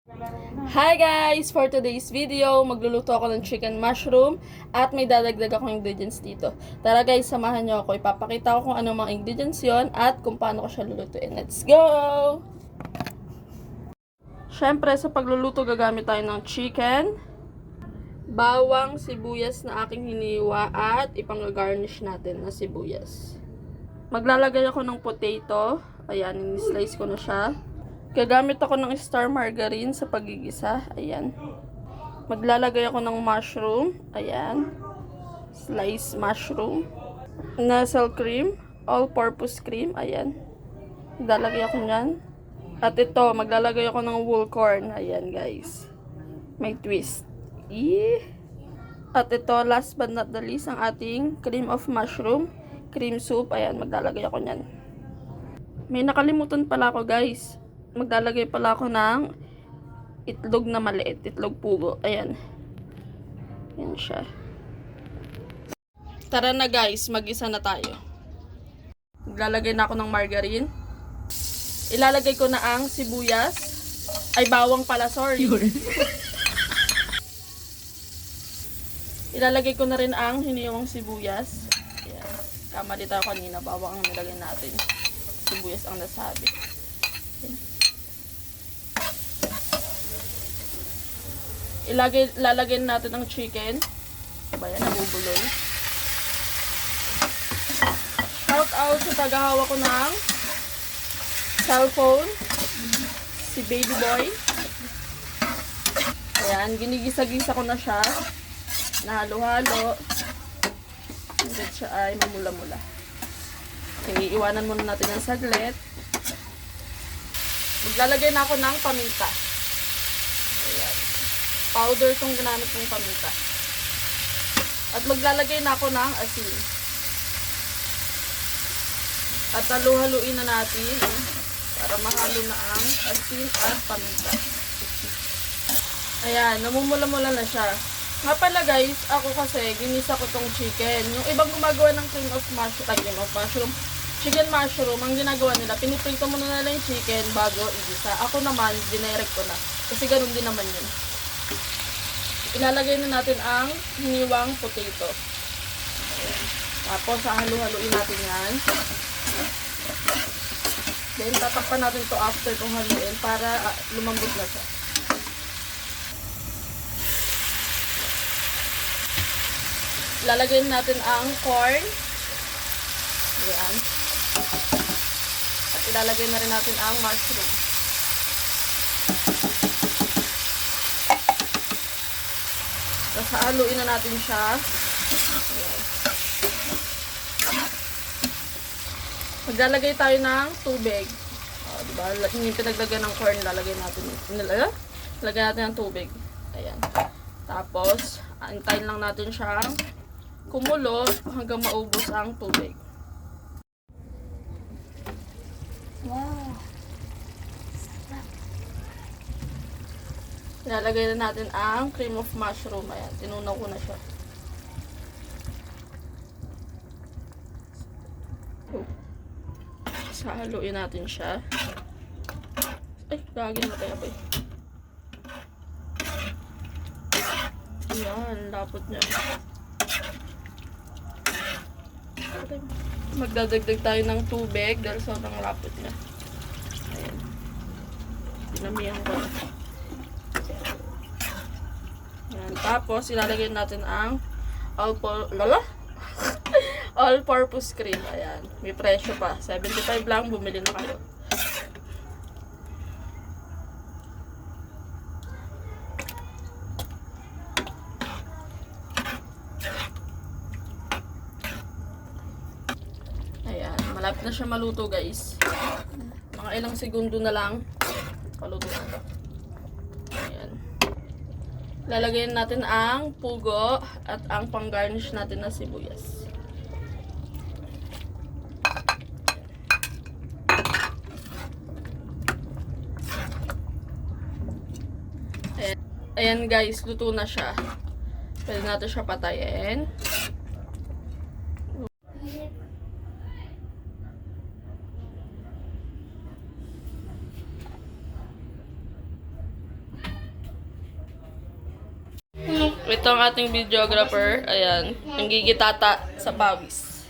Hi guys! For today's video, magluluto ako ng chicken mushroom at may dadagdag akong ingredients dito. Tara guys, samahan nyo ako. Ipapakita ko kung ano mga ingredients yon at kung paano ko siya lulutuin. Let's go! Siyempre, sa pagluluto gagamit tayo ng chicken, bawang, sibuyas na aking hiniwa at ipang-garnish natin na sibuyas. Maglalagay ako ng potato. Ayan, in-slice ko na siya. Gagamit ako ng star margarine sa pagigisa. Ayan. Maglalagay ako ng mushroom. Ayan. Sliced mushroom. Nasal cream. All-purpose cream. Ayan. Maglalagay ako nyan. At ito, maglalagay ako ng whole corn. Ayan, guys. May twist. At ito, last but not the least, ang ating cream of mushroom. Cream soup. Ayan, maglalagay ako nyan. May nakalimutan pala ako, guys. Maglalagay pala ako ng itlog na maliit. Itlog pugo. Ayan. Ayan siya. Tara na guys, mag-isa na tayo. Maglalagay na ako ng margarine. Ilalagay ko na ang sibuyas. Ay, bawang pala, sorry. Ilalagay ko na rin ang hiniwang sibuyas. Ayan. Kamali tayo kanina. Bawang ang nilagay natin. Sibuyas ang nasabi. Ayan. Lalagay natin ang chicken. Diba yan, nabubulol. Shout out sa tagahawa ko ng cellphone. Si baby boy. Ayan, ginigisa-gisa ko na siya. Nahalo-halo. Hanggang siya ay mamula-mula. Okay, iwanan muna natin ng saglit. Maglalagay na ako ng paminta. Ayan. Powder itong ginamit ng paminta. At maglalagay na ako ng asin. At halu-haluin na natin para mahalo na ang asin at paminta. Ayan, namumula-mula na siya. Nga pala guys, ako kasi ginisa ko tong chicken. Yung ibang gumagawa ng cream of mushroom, chicken mushroom, ang ginagawa nila, piniprito muna nila yung chicken bago igisa. Ako naman, dinirect ko na. Kasi ganun din naman yun. Ilalagay na natin ang hiniwang potato. Tapos, halu-haluin natin yan. Then, tatakpan natin to after kung haluin para lumambot na siya. Ilalagay natin ang corn. Ayan. At ilalagay na rin natin ang mushroom. Tapos haluin na natin siya. Ayan. Maglalagay tayo ng tubig. Diba? Yung pinaglagyan ng corn, lalagay natin. Lagyan natin ng tubig. Ayan. Tapos, antayin lang natin siyang kumulo hanggang maubos ang tubig. Wow! Ilalagay na natin ang cream of mushroom. Ayan, tinunaw ko na siya. Haluin natin siya. Ay, lagi na kaya ba? Ayan, lapot niya. Magdadagdag tayo ng tubig dahil sobrang lapot niya. Ayan. Dinamihan ko na. Ayan. Tapos, ilalagay natin ang all-purpose cream. Ayan. May presyo pa. 75 lang. Bumili na kayo. Ayan. Malapit na siya maluto, guys. Mga ilang segundo na lang. Paluto na ito. Ayan. Lalagyan natin ang pugo at ang pang-garnish natin na sibuyas. Ayan guys, luto na siya. Pwede natin siya patayin. Ito ang ating videographer. Ayan. Nanggigitata sa pawis.